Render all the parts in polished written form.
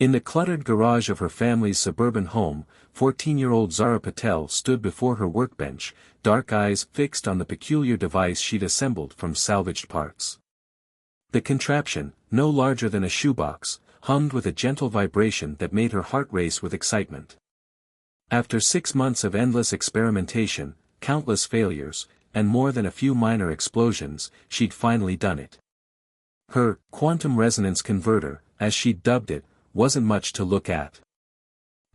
In the cluttered garage of her family's suburban home, 14-year-old Zara Patel stood before her workbench, dark eyes fixed on the peculiar device she'd assembled from salvaged parts. The contraption, no larger than a shoebox, hummed with a gentle vibration that made her heart race with excitement. After 6 months of endless experimentation, countless failures, and more than a few minor explosions, she'd finally done it. Her quantum resonance converter, as she'd dubbed it, wasn't much to look at.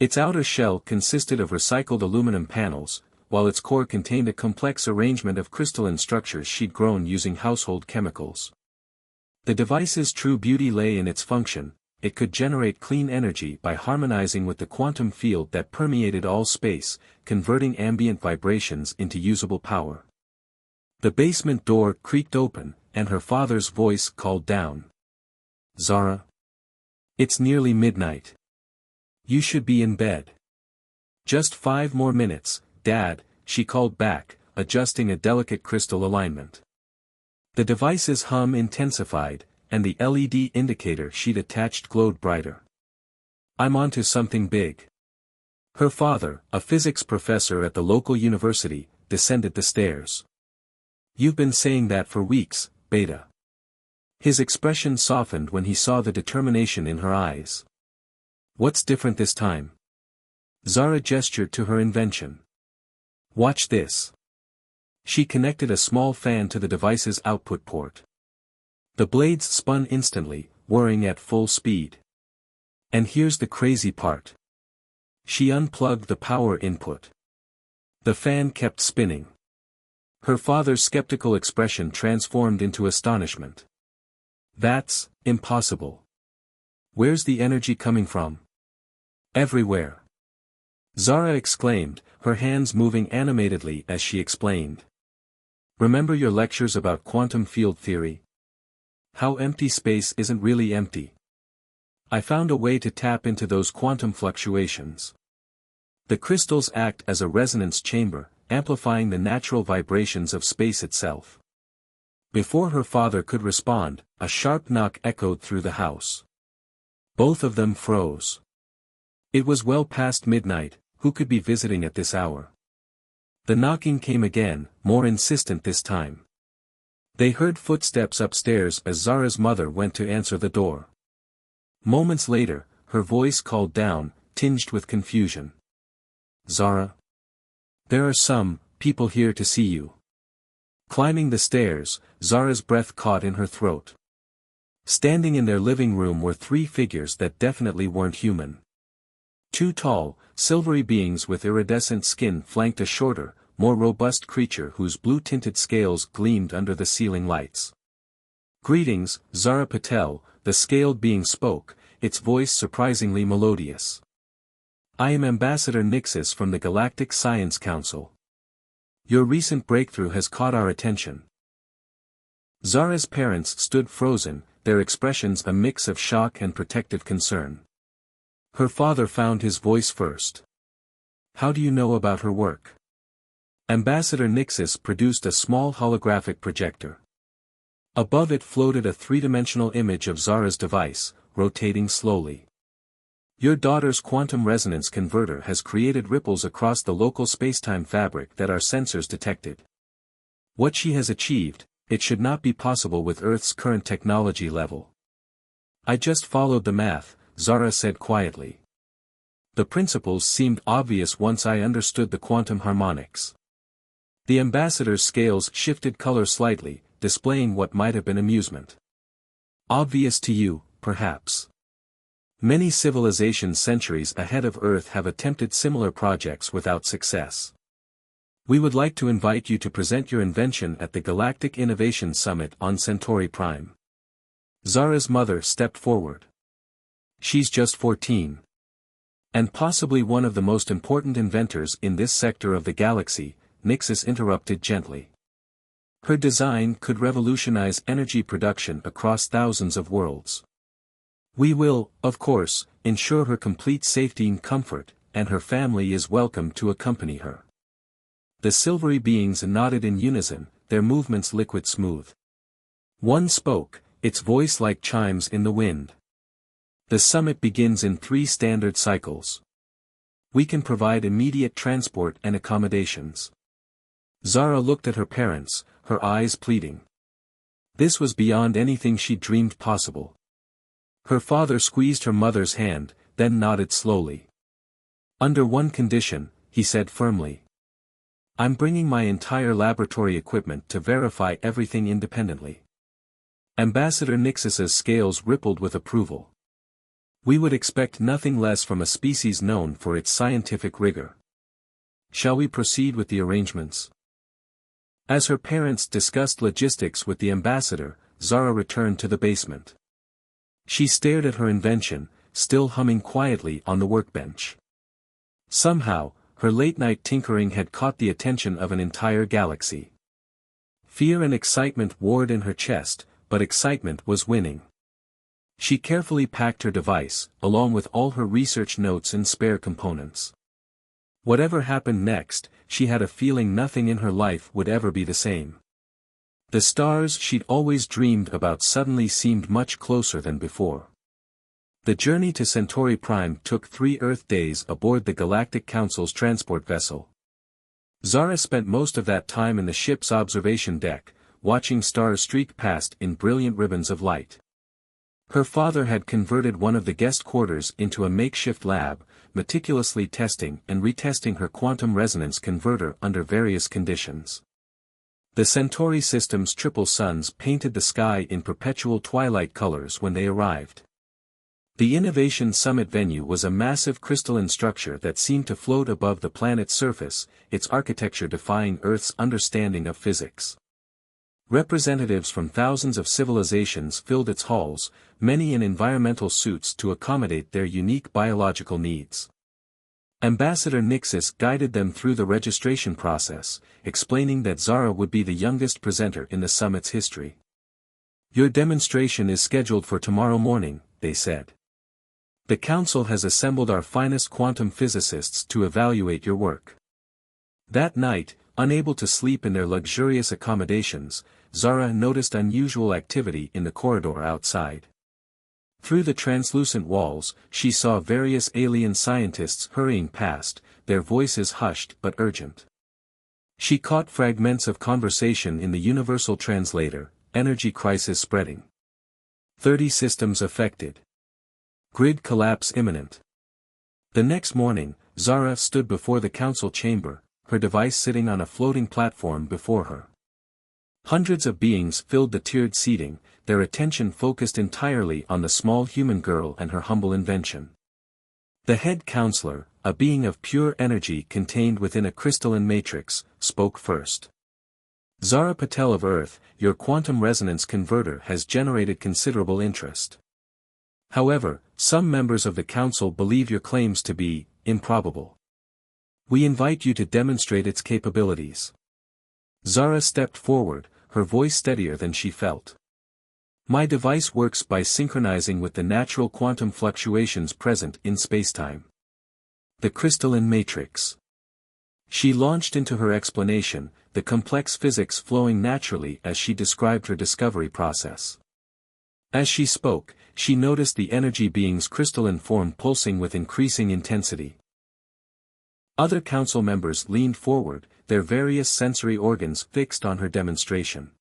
Its outer shell consisted of recycled aluminum panels, while its core contained a complex arrangement of crystalline structures she'd grown using household chemicals. The device's true beauty lay in its function. It could generate clean energy by harmonizing with the quantum field that permeated all space, converting ambient vibrations into usable power. The basement door creaked open, and her father's voice called down. "Zara? It's nearly midnight. You should be in bed." "Just 5 more minutes, Dad," she called back, adjusting a delicate crystal alignment. The device's hum intensified, and the LED indicator she'd attached glowed brighter. "I'm onto something big." Her father, a physics professor at the local university, descended the stairs. "You've been saying that for weeks, Beta." His expression softened when he saw the determination in her eyes. "What's different this time?" Zara gestured to her invention. "Watch this." She connected a small fan to the device's output port. The blades spun instantly, whirring at full speed. And here's the crazy part. She unplugged the power input. The fan kept spinning. Her father's skeptical expression transformed into astonishment. "That's impossible. Where's the energy coming from?" "Everywhere," Zara exclaimed, her hands moving animatedly as she explained. "Remember your lectures about quantum field theory? How empty space isn't really empty. I found a way to tap into those quantum fluctuations. The crystals act as a resonance chamber, amplifying the natural vibrations of space itself." Before her father could respond, a sharp knock echoed through the house. Both of them froze. It was well past midnight. Who could be visiting at this hour? The knocking came again, more insistent this time. They heard footsteps upstairs as Zara's mother went to answer the door. Moments later, her voice called down, tinged with confusion. "Zara? There are some people here to see you." Climbing the stairs, Zara's breath caught in her throat. Standing in their living room were 3 figures that definitely weren't human. 2 tall, silvery beings with iridescent skin flanked a shorter, more robust creature whose blue-tinted scales gleamed under the ceiling lights. "Greetings, Zara Patel," the scaled being spoke, its voice surprisingly melodious. "I am Ambassador Nixis from the Galactic Science Council. Your recent breakthrough has caught our attention." Zara's parents stood frozen, their expressions a mix of shock and protective concern. Her father found his voice first. "How do you know about her work?" Ambassador Nixis produced a small holographic projector. Above it floated a 3-dimensional image of Zara's device, rotating slowly. "Your daughter's quantum resonance converter has created ripples across the local spacetime fabric that our sensors detected. What she has achieved, it should not be possible with Earth's current technology level." "I just followed the math," Zara said quietly. "The principles seemed obvious once I understood the quantum harmonics." The ambassador's scales shifted color slightly, displaying what might have been amusement. "Obvious to you, perhaps. Many civilizations centuries ahead of Earth have attempted similar projects without success. We would like to invite you to present your invention at the Galactic Innovation Summit on Centauri Prime." Zara's mother stepped forward. "She's just 14. And possibly one of the most important inventors in this sector of the galaxy," Nixis interrupted gently. "Her design could revolutionize energy production across thousands of worlds. We will, of course, ensure her complete safety and comfort, and her family is welcome to accompany her." The silvery beings nodded in unison, their movements liquid smooth. One spoke, its voice like chimes in the wind. The summit begins in 3 standard cycles. We can provide immediate transport and accommodations. Zara looked at her parents, her eyes pleading. This was beyond anything she dreamed possible. Her father squeezed her mother's hand, then nodded slowly. Under one condition, he said firmly. I'm bringing my entire laboratory equipment to verify everything independently. Ambassador Nixus's scales rippled with approval. We would expect nothing less from a species known for its scientific rigor. Shall we proceed with the arrangements? As her parents discussed logistics with the ambassador, Zara returned to the basement. She stared at her invention, still humming quietly on the workbench. Somehow, her late-night tinkering had caught the attention of an entire galaxy. Fear and excitement warred in her chest, but excitement was winning. She carefully packed her device, along with all her research notes and spare components. Whatever happened next, she had a feeling nothing in her life would ever be the same. The stars she'd always dreamed about suddenly seemed much closer than before. The journey to Centauri Prime took 3 Earth days aboard the Galactic Council's transport vessel. Zara spent most of that time in the ship's observation deck, watching stars streak past in brilliant ribbons of light. Her father had converted one of the guest quarters into a makeshift lab, meticulously testing and retesting her quantum resonance converter under various conditions. The Centauri system's triple suns painted the sky in perpetual twilight colors when they arrived. The Innovation Summit venue was a massive crystalline structure that seemed to float above the planet's surface, its architecture defying Earth's understanding of physics. Representatives from thousands of civilizations filled its halls, many in environmental suits to accommodate their unique biological needs. Ambassador Nixus guided them through the registration process, explaining that Zara would be the youngest presenter in the summit's history. Your demonstration is scheduled for tomorrow morning, they said. The Council has assembled our finest quantum physicists to evaluate your work. That night, unable to sleep in their luxurious accommodations, Zara noticed unusual activity in the corridor outside. Through the translucent walls, she saw various alien scientists hurrying past, their voices hushed but urgent. She caught fragments of conversation in the universal translator, energy crisis spreading. 30 systems affected. Grid collapse imminent. The next morning, Zara stood before the council chamber, her device sitting on a floating platform before her. Hundreds of beings filled the tiered seating, their attention focused entirely on the small human girl and her humble invention. The head counselor, a being of pure energy contained within a crystalline matrix, spoke first. Zara Patel of Earth, your quantum resonance converter has generated considerable interest. However, some members of the council believe your claims to be improbable. We invite you to demonstrate its capabilities. Zara stepped forward, her voice steadier than she felt. My device works by synchronizing with the natural quantum fluctuations present in spacetime. The crystalline matrix. She launched into her explanation, the complex physics flowing naturally as she described her discovery process. As she spoke, she noticed the energy being's crystalline form pulsing with increasing intensity. Other council members leaned forward, their various sensory organs fixed on her demonstration.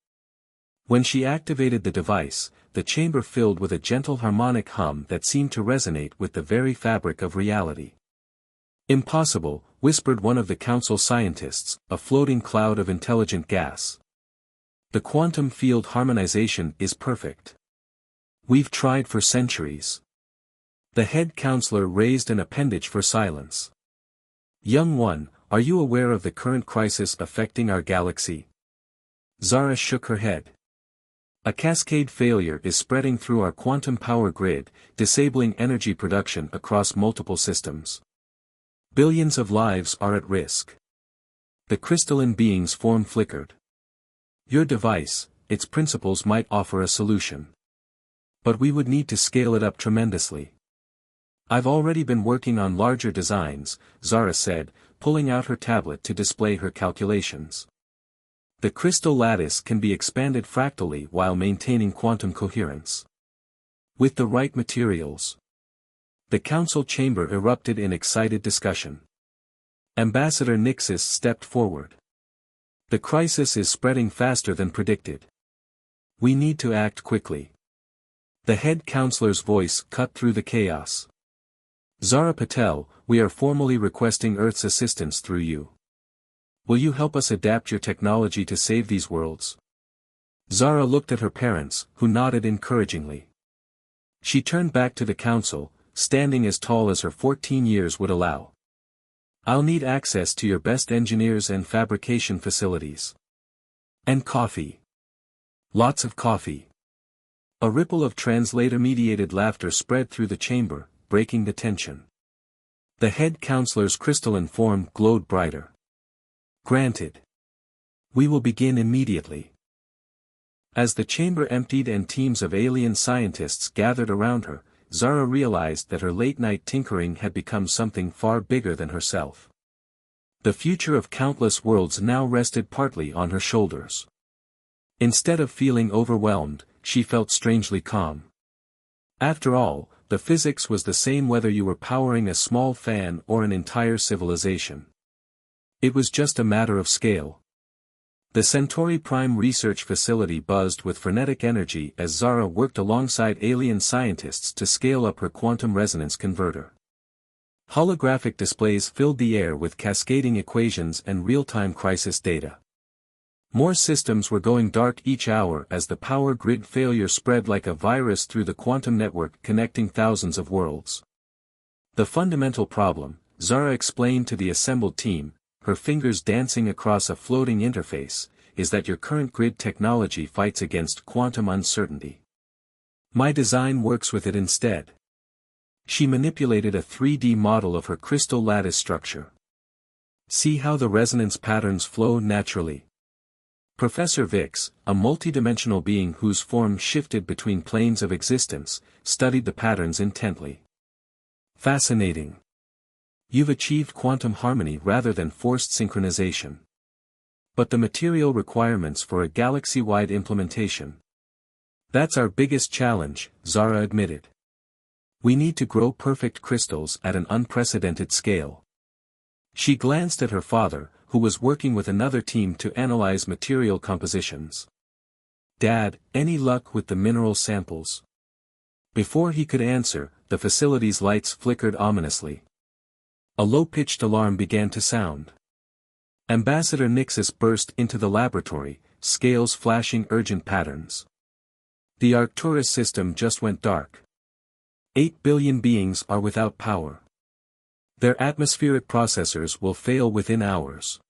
When she activated the device, the chamber filled with a gentle harmonic hum that seemed to resonate with the very fabric of reality. Impossible, whispered one of the council scientists, a floating cloud of intelligent gas. The quantum field harmonization is perfect. We've tried for centuries. The head counselor raised an appendage for silence. Young one, are you aware of the current crisis affecting our galaxy? Zara shook her head. A cascade failure is spreading through our quantum power grid, disabling energy production across multiple systems. Billions of lives are at risk. The crystalline being's form flickered. Your device, its principles might offer a solution. But we would need to scale it up tremendously. I've already been working on larger designs, Zara said, pulling out her tablet to display her calculations. The crystal lattice can be expanded fractally while maintaining quantum coherence. With the right materials. The council chamber erupted in excited discussion. Ambassador Nixis stepped forward. The crisis is spreading faster than predicted. We need to act quickly. The head counselor's voice cut through the chaos. Zara Patel, we are formally requesting Earth's assistance through you. Will you help us adapt your technology to save these worlds? Zara looked at her parents, who nodded encouragingly. She turned back to the council, standing as tall as her 14 years would allow. I'll need access to your best engineers and fabrication facilities. And coffee. Lots of coffee. A ripple of translator-mediated laughter spread through the chamber, breaking the tension. The head counselor's crystalline form glowed brighter. Granted. We will begin immediately. As the chamber emptied and teams of alien scientists gathered around her, Zara realized that her late-night tinkering had become something far bigger than herself. The future of countless worlds now rested partly on her shoulders. Instead of feeling overwhelmed, she felt strangely calm. After all, the physics was the same whether you were powering a small fan or an entire civilization. It was just a matter of scale. The Centauri Prime research facility buzzed with frenetic energy as Zara worked alongside alien scientists to scale up her quantum resonance converter. Holographic displays filled the air with cascading equations and real-time crisis data. More systems were going dark each hour as the power grid failure spread like a virus through the quantum network connecting thousands of worlds. The fundamental problem, Zara explained to the assembled team, her fingers dancing across a floating interface, is that your current grid technology fights against quantum uncertainty. My design works with it instead. She manipulated a 3D model of her crystal lattice structure. See how the resonance patterns flow naturally. Professor Vix, a multidimensional being whose form shifted between planes of existence, studied the patterns intently. Fascinating. You've achieved quantum harmony rather than forced synchronization. But the material requirements for a galaxy-wide implementation. That's our biggest challenge, Zara admitted. We need to grow perfect crystals at an unprecedented scale. She glanced at her father, who was working with another team to analyze material compositions. Dad, any luck with the mineral samples? Before he could answer, the facility's lights flickered ominously. A low-pitched alarm began to sound. Ambassador Nixis burst into the laboratory, scales flashing urgent patterns. The Arcturus system just went dark. 8 billion beings are without power. Their atmospheric processors will fail within hours.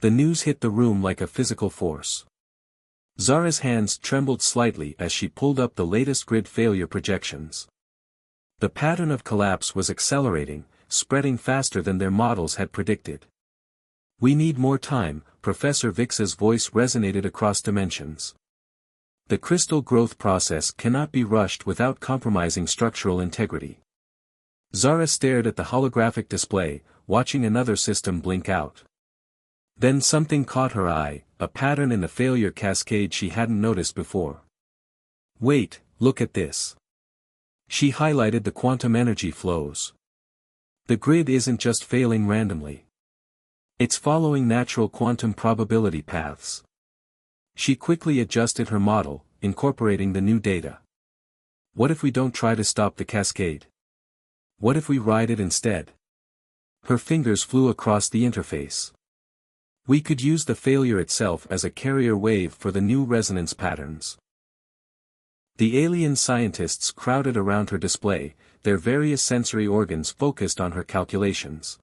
The news hit the room like a physical force. Zara's hands trembled slightly as she pulled up the latest grid failure projections. The pattern of collapse was accelerating, spreading faster than their models had predicted. We need more time, Professor Vix's voice resonated across dimensions. The crystal growth process cannot be rushed without compromising structural integrity. Zara stared at the holographic display, watching another system blink out. Then something caught her eye, a pattern in the failure cascade she hadn't noticed before. Wait, look at this. She highlighted the quantum energy flows. The grid isn't just failing randomly. It's following natural quantum probability paths. She quickly adjusted her model, incorporating the new data. What if we don't try to stop the cascade? What if we ride it instead? Her fingers flew across the interface. We could use the failure itself as a carrier wave for the new resonance patterns. The alien scientists crowded around her display, their various sensory organs focused on her calculations.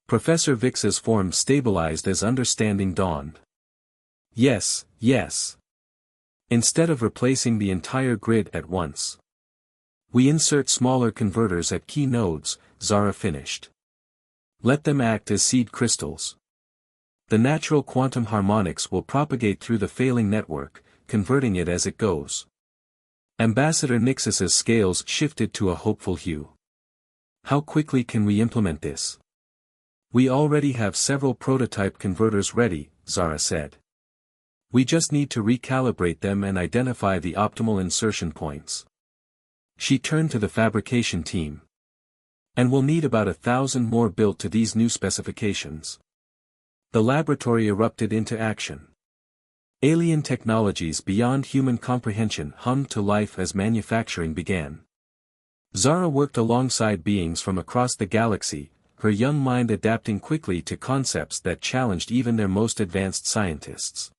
Professor Vix's form stabilized as understanding dawned. Yes, yes. Instead of replacing the entire grid at once, we insert smaller converters at key nodes, Zara finished. Let them act as seed crystals. The natural quantum harmonics will propagate through the failing network, converting it as it goes. Ambassador Nixis's scales shifted to a hopeful hue. How quickly can we implement this? We already have several prototype converters ready, Zara said. We just need to recalibrate them and identify the optimal insertion points. She turned to the fabrication team. And we'll need about 1,000 more built to these new specifications. The laboratory erupted into action. Alien technologies beyond human comprehension hummed to life as manufacturing began. Zara worked alongside beings from across the galaxy, her young mind adapting quickly to concepts that challenged even their most advanced scientists.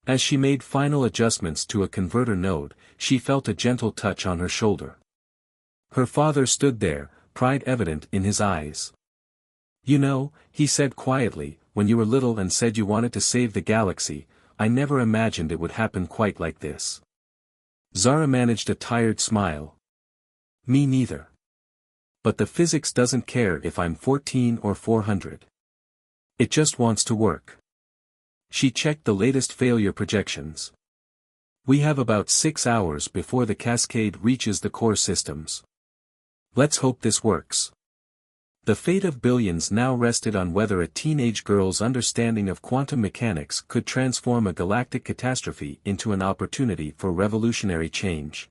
As she made final adjustments to a converter node, she felt a gentle touch on her shoulder. Her father stood there, pride evident in his eyes. "You know," he said quietly, "when you were little and said you wanted to save the galaxy, I never imagined it would happen quite like this." Zara managed a tired smile. "Me neither. But the physics doesn't care if I'm 14 or 400. It just wants to work." She checked the latest failure projections. "We have about 6 hours before the cascade reaches the core systems. Let's hope this works." The fate of billions now rested on whether a teenage girl's understanding of quantum mechanics could transform a galactic catastrophe into an opportunity for revolutionary change.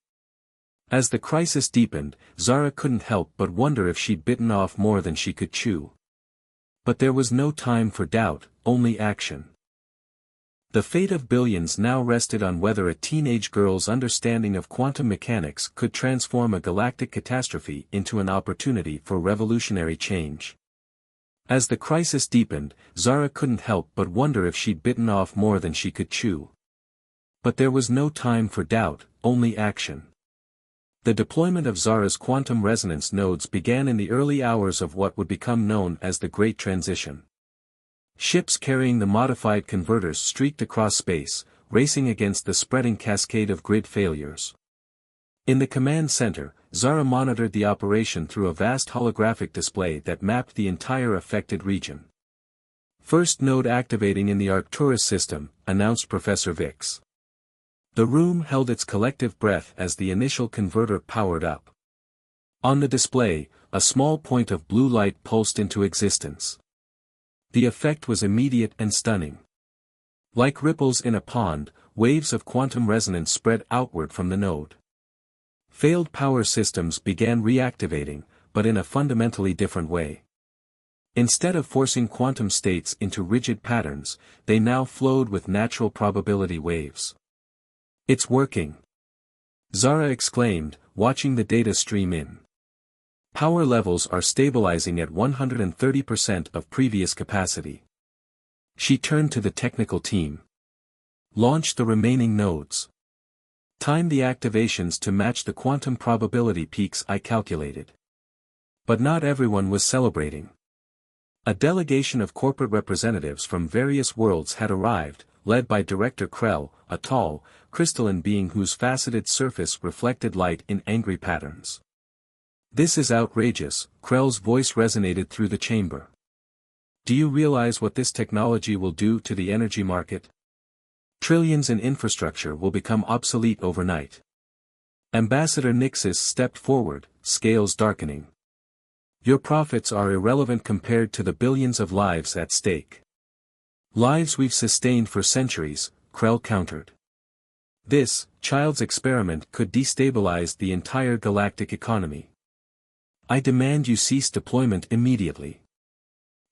As the crisis deepened, Zara couldn't help but wonder if she'd bitten off more than she could chew. But there was no time for doubt, only action. The fate of billions now rested on whether a teenage girl's understanding of quantum mechanics could transform a galactic catastrophe into an opportunity for revolutionary change. As the crisis deepened, Zara couldn't help but wonder if she'd bitten off more than she could chew. But there was no time for doubt, only action. The deployment of Zara's quantum resonance nodes began in the early hours of what would become known as the Great Transition. Ships carrying the modified converters streaked across space, racing against the spreading cascade of grid failures. In the command center, Zara monitored the operation through a vast holographic display that mapped the entire affected region. "First node activating in the Arcturus system," announced Professor Vix. The room held its collective breath as the initial converter powered up. On the display, a small point of blue light pulsed into existence. The effect was immediate and stunning. Like ripples in a pond, waves of quantum resonance spread outward from the node. Failed power systems began reactivating, but in a fundamentally different way. Instead of forcing quantum states into rigid patterns, they now flowed with natural probability waves. "It's working!" Zara exclaimed, watching the data stream in. "Power levels are stabilizing at 130% of previous capacity." She turned to the technical team. "Launch the remaining nodes. Time the activations to match the quantum probability peaks I calculated." But not everyone was celebrating. A delegation of corporate representatives from various worlds had arrived, led by Director Krell, a tall, crystalline being whose faceted surface reflected light in angry patterns. "This is outrageous," Krell's voice resonated through the chamber. "Do you realize what this technology will do to the energy market? Trillions in infrastructure will become obsolete overnight." Ambassador Nixis stepped forward, scales darkening. "Your profits are irrelevant compared to the billions of lives at stake." "Lives we've sustained for centuries," Krell countered. "This, child's experiment could destabilize the entire galactic economy. I demand you cease deployment immediately."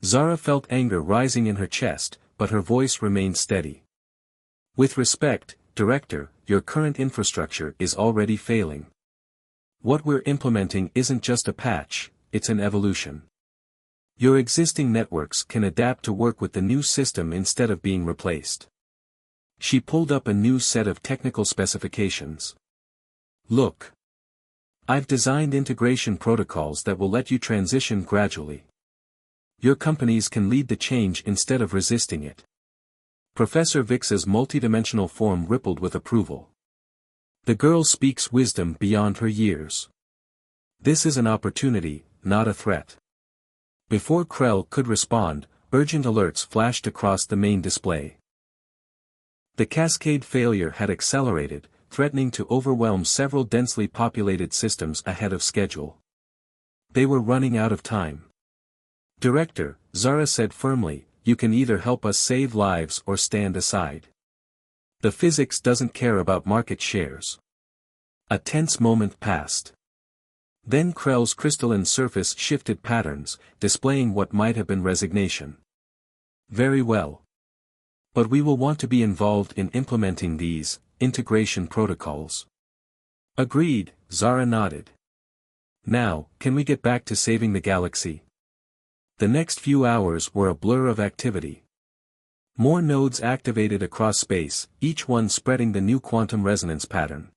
Zara felt anger rising in her chest, but her voice remained steady. "With respect, Director, your current infrastructure is already failing. What we're implementing isn't just a patch, it's an evolution. Your existing networks can adapt to work with the new system instead of being replaced." She pulled up a new set of technical specifications. "Look. I've designed integration protocols that will let you transition gradually. Your companies can lead the change instead of resisting it." Professor Vix's multidimensional form rippled with approval. "The girl speaks wisdom beyond her years. This is an opportunity, not a threat." Before Krell could respond, urgent alerts flashed across the main display. The cascade failure had accelerated, threatening to overwhelm several densely populated systems ahead of schedule. They were running out of time. "Director," Zara said firmly, "you can either help us save lives or stand aside. The physics doesn't care about market shares." A tense moment passed. Then Krell's crystalline surface shifted patterns, displaying what might have been resignation. Very well. But we will want to be involved in implementing these integration protocols. Agreed, Zara nodded. Now, can we get back to saving the galaxy? The next few hours were a blur of activity. More nodes activated across space, each one spreading the new quantum resonance pattern.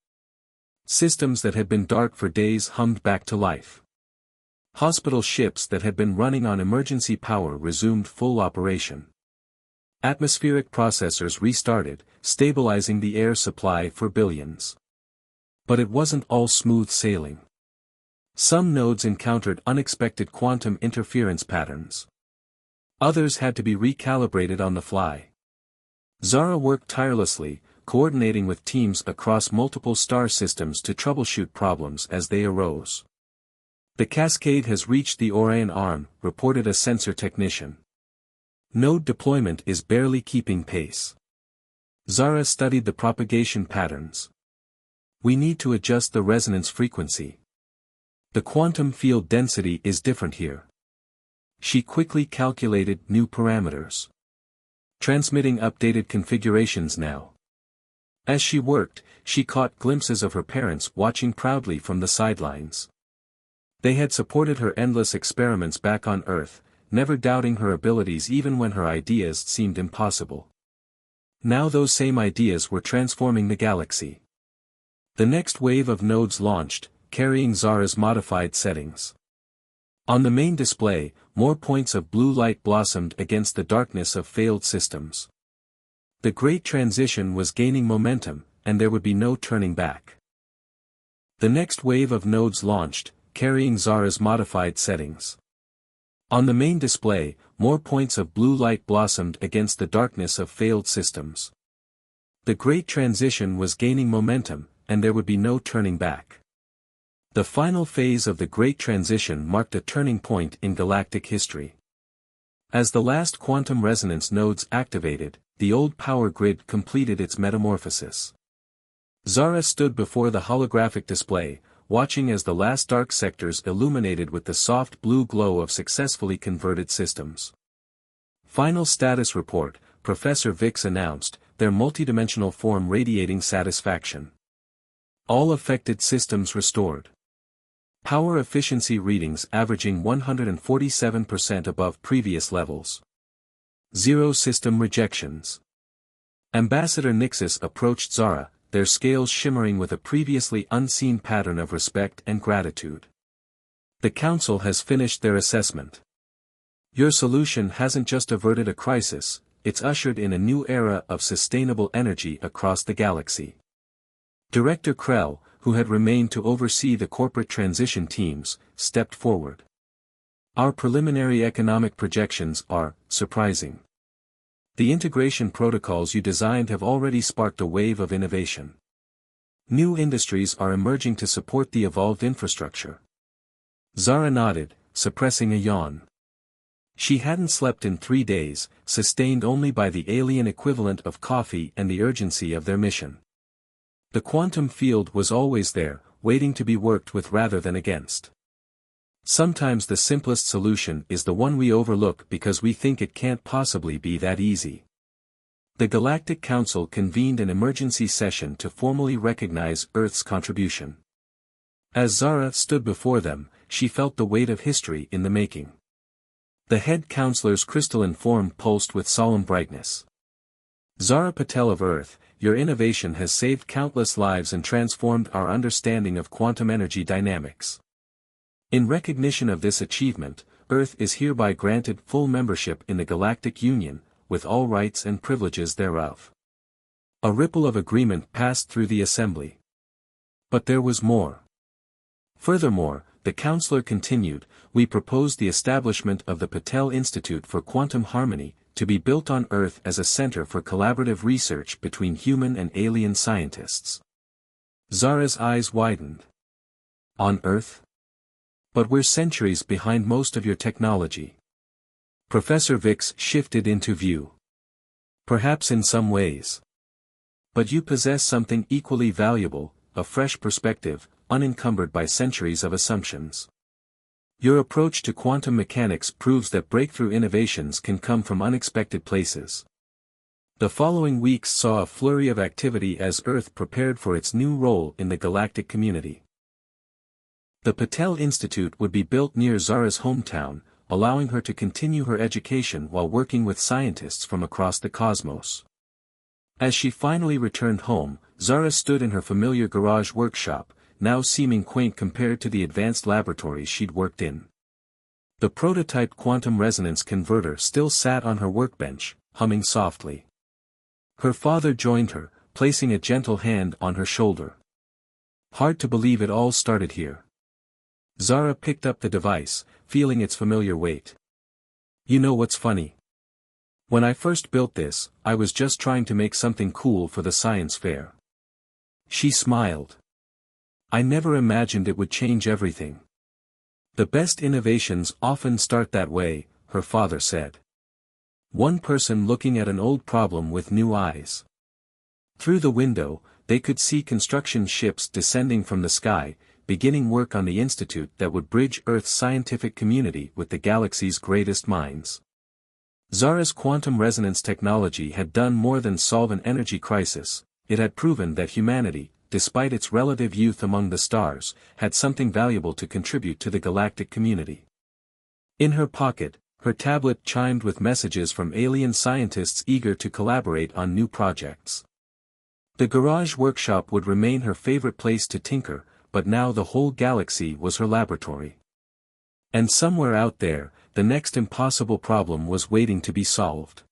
Systems that had been dark for days hummed back to life. Hospital ships that had been running on emergency power resumed full operation. Atmospheric processors restarted, stabilizing the air supply for billions. But it wasn't all smooth sailing. Some nodes encountered unexpected quantum interference patterns. Others had to be recalibrated on the fly. Zara worked tirelessly, coordinating with teams across multiple star systems to troubleshoot problems as they arose. The cascade has reached the Orion arm, reported a sensor technician. Node deployment is barely keeping pace. Zara studied the propagation patterns. We need to adjust the resonance frequency. The quantum field density is different here. She quickly calculated new parameters. Transmitting updated configurations now. As she worked, she caught glimpses of her parents watching proudly from the sidelines. They had supported her endless experiments back on Earth, never doubting her abilities even when her ideas seemed impossible. Now those same ideas were transforming the galaxy. The next wave of nodes launched, carrying Zara's modified settings. On the main display, more points of blue light blossomed against the darkness of failed systems. The great transition was gaining momentum, and there would be no turning back. The next wave of nodes launched, carrying Zara's modified settings. On the main display, more points of blue light blossomed against the darkness of failed systems. The great transition was gaining momentum, and there would be no turning back. The final phase of the Great Transition marked a turning point in galactic history. As the last quantum resonance nodes activated, the old power grid completed its metamorphosis. Zara stood before the holographic display, watching as the last dark sectors illuminated with the soft blue glow of successfully converted systems. Final status report, Professor Vix announced, their multidimensional form radiating satisfaction. All affected systems restored. Power efficiency readings averaging 147% above previous levels. Zero system rejections. Ambassador Nixus approached Zara, their scales shimmering with a previously unseen pattern of respect and gratitude. The Council has finished their assessment. Your solution hasn't just averted a crisis, it's ushered in a new era of sustainable energy across the galaxy. Director Krell, who had remained to oversee the corporate transition teams, stepped forward. Our preliminary economic projections are surprising. The integration protocols you designed have already sparked a wave of innovation. New industries are emerging to support the evolved infrastructure. Zara nodded, suppressing a yawn. She hadn't slept in 3 days, sustained only by the alien equivalent of coffee and the urgency of their mission. The quantum field was always there, waiting to be worked with rather than against. Sometimes the simplest solution is the one we overlook because we think it can't possibly be that easy. The Galactic Council convened an emergency session to formally recognize Earth's contribution. As Zara stood before them, she felt the weight of history in the making. The head counselor's crystalline form pulsed with solemn brightness. Zara Patel of Earth, your innovation has saved countless lives and transformed our understanding of quantum energy dynamics. In recognition of this achievement, Earth is hereby granted full membership in the Galactic Union, with all rights and privileges thereof. A ripple of agreement passed through the assembly. But there was more. Furthermore, the counselor continued, we propose the establishment of the Patel Institute for Quantum Harmony, to be built on Earth as a center for collaborative research between human and alien scientists. Zara's eyes widened. On Earth? But we're centuries behind most of your technology. Professor Vix shifted into view. Perhaps in some ways. But you possess something equally valuable, a fresh perspective, unencumbered by centuries of assumptions. Your approach to quantum mechanics proves that breakthrough innovations can come from unexpected places. The following weeks saw a flurry of activity as Earth prepared for its new role in the galactic community. The Patel Institute would be built near Zara's hometown, allowing her to continue her education while working with scientists from across the cosmos. As she finally returned home, Zara stood in her familiar garage workshop, now seeming quaint compared to the advanced laboratories she'd worked in. The prototype quantum resonance converter still sat on her workbench, humming softly. Her father joined her, placing a gentle hand on her shoulder. Hard to believe it all started here. Zara picked up the device, feeling its familiar weight. You know what's funny? When I first built this, I was just trying to make something cool for the science fair. She smiled. I never imagined it would change everything. The best innovations often start that way, her father said. One person looking at an old problem with new eyes. Through the window, they could see construction ships descending from the sky, beginning work on the institute that would bridge Earth's scientific community with the galaxy's greatest minds. Zara's quantum resonance technology had done more than solve an energy crisis, it had proven that humanity, despite its relative youth among the stars, had something valuable to contribute to the galactic community. In her pocket, her tablet chimed with messages from alien scientists eager to collaborate on new projects. The garage workshop would remain her favorite place to tinker, but now the whole galaxy was her laboratory. And somewhere out there, the next impossible problem was waiting to be solved.